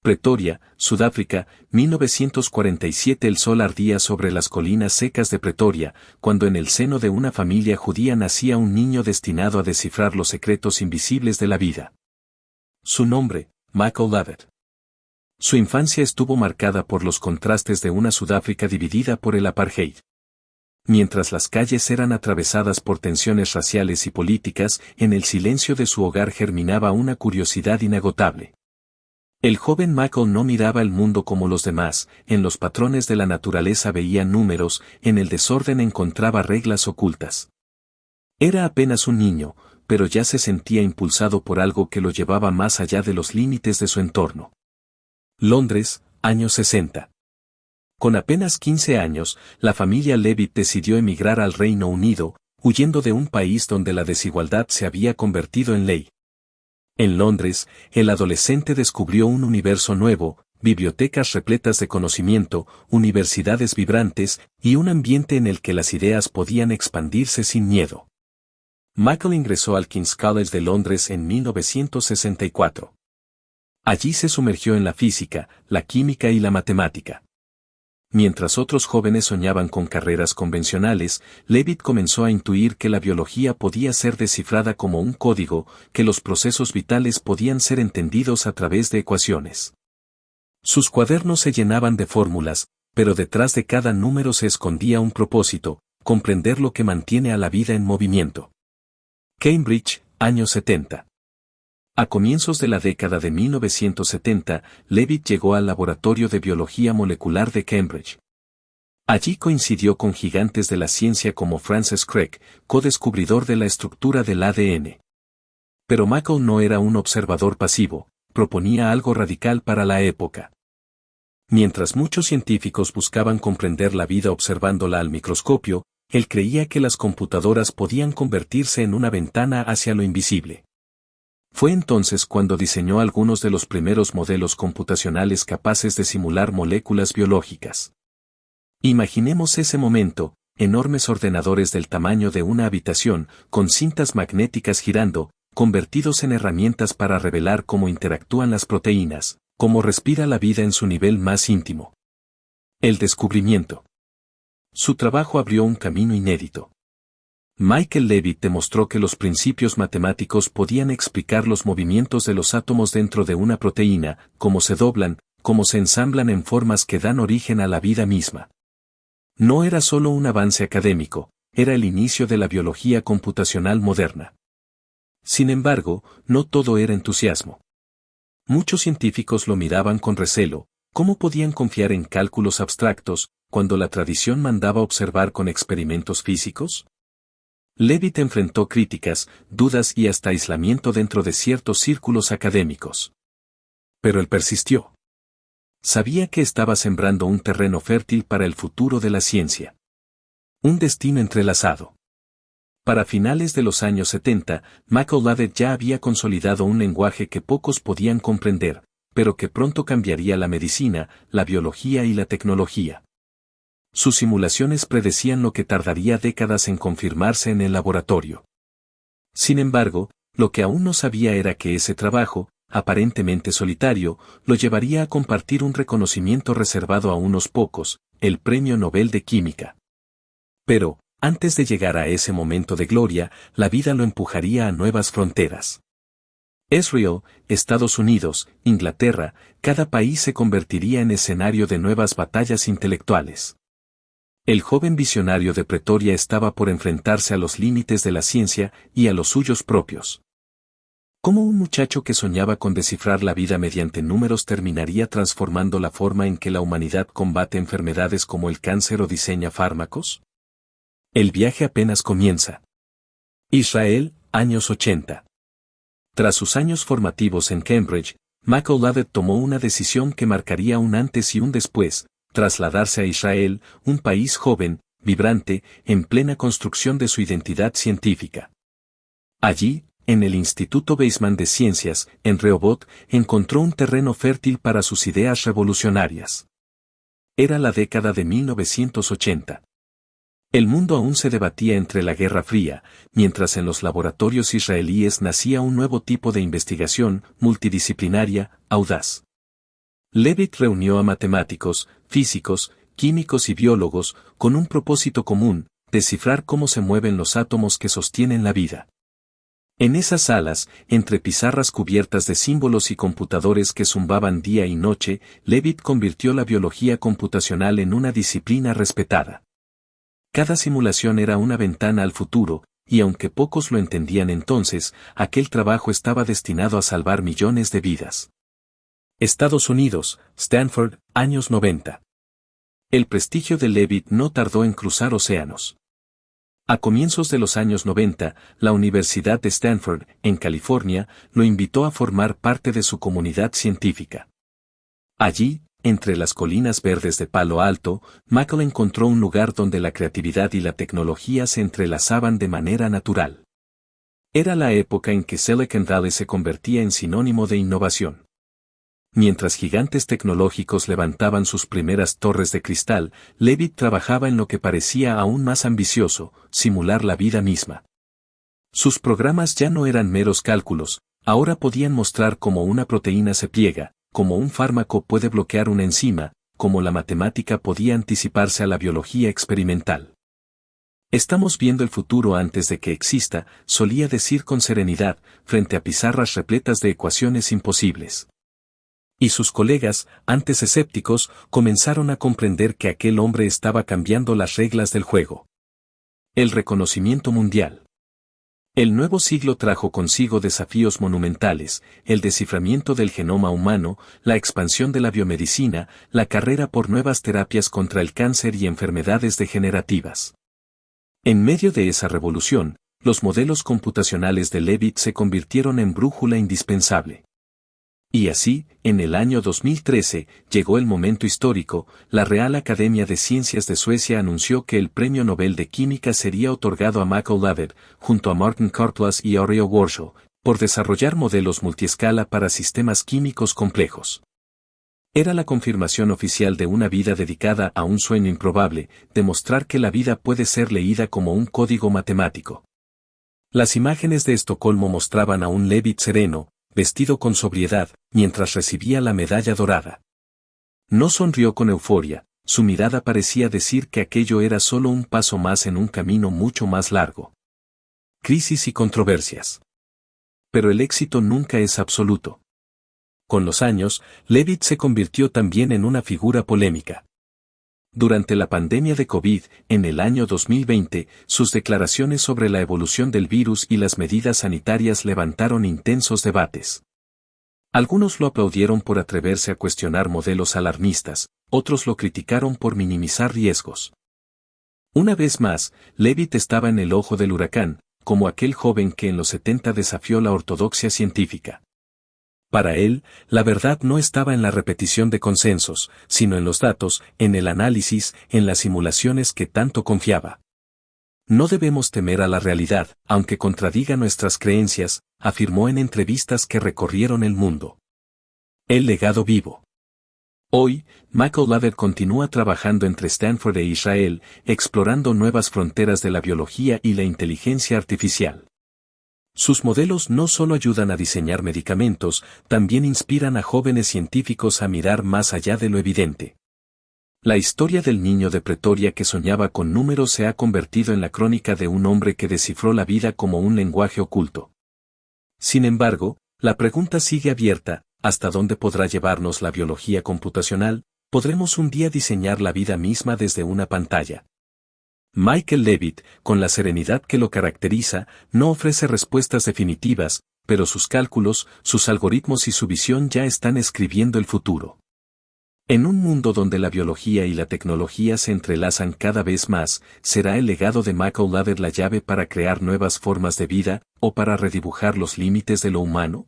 Pretoria, Sudáfrica, 1947. El sol ardía sobre las colinas secas de Pretoria, cuando en el seno de una familia judía nacía un niño destinado a descifrar los secretos invisibles de la vida. Su nombre, Michael Lovett. Su infancia estuvo marcada por los contrastes de una Sudáfrica dividida por el apartheid. Mientras las calles eran atravesadas por tensiones raciales y políticas, en el silencio de su hogar germinaba una curiosidad inagotable. El joven Michael no miraba el mundo como los demás, en los patrones de la naturaleza veía números, en el desorden encontraba reglas ocultas. Era apenas un niño, pero ya se sentía impulsado por algo que lo llevaba más allá de los límites de su entorno. Londres, años 60. Con apenas 15 años, la familia Levitt decidió emigrar al Reino Unido, huyendo de un país donde la desigualdad se había convertido en ley. En Londres, el adolescente descubrió un universo nuevo, bibliotecas repletas de conocimiento, universidades vibrantes, y un ambiente en el que las ideas podían expandirse sin miedo. Michael ingresó al King's College de Londres en 1964. Allí se sumergió en la física, la química y la matemática. Mientras otros jóvenes soñaban con carreras convencionales, Levitt comenzó a intuir que la biología podía ser descifrada como un código, que los procesos vitales podían ser entendidos a través de ecuaciones. Sus cuadernos se llenaban de fórmulas, pero detrás de cada número se escondía un propósito, comprender lo que mantiene a la vida en movimiento. Cambridge, años 70. A comienzos de la década de 1970, Levitt llegó al Laboratorio de Biología Molecular de Cambridge. Allí coincidió con gigantes de la ciencia como Francis Crick, co-descubridor de la estructura del ADN. Pero Michael no era un observador pasivo, proponía algo radical para la época. Mientras muchos científicos buscaban comprender la vida observándola al microscopio, él creía que las computadoras podían convertirse en una ventana hacia lo invisible. Fue entonces cuando diseñó algunos de los primeros modelos computacionales capaces de simular moléculas biológicas. Imaginemos ese momento, enormes ordenadores del tamaño de una habitación, con cintas magnéticas girando, convertidos en herramientas para revelar cómo interactúan las proteínas, cómo respira la vida en su nivel más íntimo. El descubrimiento. Su trabajo abrió un camino inédito. Michael Levitt demostró que los principios matemáticos podían explicar los movimientos de los átomos dentro de una proteína, cómo se doblan, cómo se ensamblan en formas que dan origen a la vida misma. No era solo un avance académico, era el inicio de la biología computacional moderna. Sin embargo, no todo era entusiasmo. Muchos científicos lo miraban con recelo. ¿Cómo podían confiar en cálculos abstractos, cuando la tradición mandaba observar con experimentos físicos? Levitt enfrentó críticas, dudas y hasta aislamiento dentro de ciertos círculos académicos. Pero él persistió. Sabía que estaba sembrando un terreno fértil para el futuro de la ciencia. Un destino entrelazado. Para finales de los años 70, Michael Lovett ya había consolidado un lenguaje que pocos podían comprender, pero que pronto cambiaría la medicina, la biología y la tecnología. Sus simulaciones predecían lo que tardaría décadas en confirmarse en el laboratorio. Sin embargo, lo que aún no sabía era que ese trabajo, aparentemente solitario, lo llevaría a compartir un reconocimiento reservado a unos pocos, el Premio Nobel de Química. Pero, antes de llegar a ese momento de gloria, la vida lo empujaría a nuevas fronteras. Israel, Estados Unidos, Inglaterra, cada país se convertiría en escenario de nuevas batallas intelectuales. El joven visionario de Pretoria estaba por enfrentarse a los límites de la ciencia y a los suyos propios. ¿Cómo un muchacho que soñaba con descifrar la vida mediante números terminaría transformando la forma en que la humanidad combate enfermedades como el cáncer o diseña fármacos? El viaje apenas comienza. Israel, años 80. Tras sus años formativos en Cambridge, Michael Lovett tomó una decisión que marcaría un antes y un después: trasladarse a Israel, un país joven, vibrante, en plena construcción de su identidad científica. Allí, en el Instituto Weizmann de Ciencias, en Rehoboth, encontró un terreno fértil para sus ideas revolucionarias. Era la década de 1980. El mundo aún se debatía entre la Guerra Fría, mientras en los laboratorios israelíes nacía un nuevo tipo de investigación, multidisciplinaria, audaz. Leavitt reunió a matemáticos, físicos, químicos y biólogos, con un propósito común: descifrar cómo se mueven los átomos que sostienen la vida. En esas salas, entre pizarras cubiertas de símbolos y computadores que zumbaban día y noche, Leavitt convirtió la biología computacional en una disciplina respetada. Cada simulación era una ventana al futuro, y aunque pocos lo entendían entonces, aquel trabajo estaba destinado a salvar millones de vidas. Estados Unidos, Stanford, años 90. El prestigio de Leavitt no tardó en cruzar océanos. A comienzos de los años 90, la Universidad de Stanford, en California, lo invitó a formar parte de su comunidad científica. Allí, entre las colinas verdes de Palo Alto, Michael encontró un lugar donde la creatividad y la tecnología se entrelazaban de manera natural. Era la época en que Silicon Valley se convertía en sinónimo de innovación. Mientras gigantes tecnológicos levantaban sus primeras torres de cristal, Leavitt trabajaba en lo que parecía aún más ambicioso: simular la vida misma. Sus programas ya no eran meros cálculos, ahora podían mostrar cómo una proteína se pliega, cómo un fármaco puede bloquear una enzima, cómo la matemática podía anticiparse a la biología experimental. Estamos viendo el futuro antes de que exista, solía decir con serenidad, frente a pizarras repletas de ecuaciones imposibles. Y sus colegas, antes escépticos, comenzaron a comprender que aquel hombre estaba cambiando las reglas del juego. El reconocimiento mundial. El nuevo siglo trajo consigo desafíos monumentales: el desciframiento del genoma humano, la expansión de la biomedicina, la carrera por nuevas terapias contra el cáncer y enfermedades degenerativas. En medio de esa revolución, los modelos computacionales de Leavitt se convirtieron en brújula indispensable. Y así, en el año 2013, llegó el momento histórico: la Real Academia de Ciencias de Suecia anunció que el Premio Nobel de Química sería otorgado a Michael Leavitt, junto a Martin Karplus y Oreo Warshaw, por desarrollar modelos multiescala para sistemas químicos complejos. Era la confirmación oficial de una vida dedicada a un sueño improbable: demostrar que la vida puede ser leída como un código matemático. Las imágenes de Estocolmo mostraban a un Leavitt sereno, vestido con sobriedad, mientras recibía la medalla dorada. No sonrió con euforia, su mirada parecía decir que aquello era solo un paso más en un camino mucho más largo. Crisis y controversias. Pero el éxito nunca es absoluto. Con los años, Leavitt se convirtió también en una figura polémica. Durante la pandemia de COVID, en el año 2020, sus declaraciones sobre la evolución del virus y las medidas sanitarias levantaron intensos debates. Algunos lo aplaudieron por atreverse a cuestionar modelos alarmistas, otros lo criticaron por minimizar riesgos. Una vez más, Leavitt estaba en el ojo del huracán, como aquel joven que en los 70 desafió la ortodoxia científica. Para él, la verdad no estaba en la repetición de consensos, sino en los datos, en el análisis, en las simulaciones que tanto confiaba. No debemos temer a la realidad, aunque contradiga nuestras creencias, afirmó en entrevistas que recorrieron el mundo. El legado vivo. Hoy, Michael Leavitt continúa trabajando entre Stanford e Israel, explorando nuevas fronteras de la biología y la inteligencia artificial. Sus modelos no solo ayudan a diseñar medicamentos, también inspiran a jóvenes científicos a mirar más allá de lo evidente. La historia del niño de Pretoria que soñaba con números se ha convertido en la crónica de un hombre que descifró la vida como un lenguaje oculto. Sin embargo, la pregunta sigue abierta: ¿hasta dónde podrá llevarnos la biología computacional? ¿Podremos un día diseñar la vida misma desde una pantalla? Michael Leavitt, con la serenidad que lo caracteriza, no ofrece respuestas definitivas, pero sus cálculos, sus algoritmos y su visión ya están escribiendo el futuro. En un mundo donde la biología y la tecnología se entrelazan cada vez más, ¿será el legado de Michael Leavitt la llave para crear nuevas formas de vida, o para redibujar los límites de lo humano?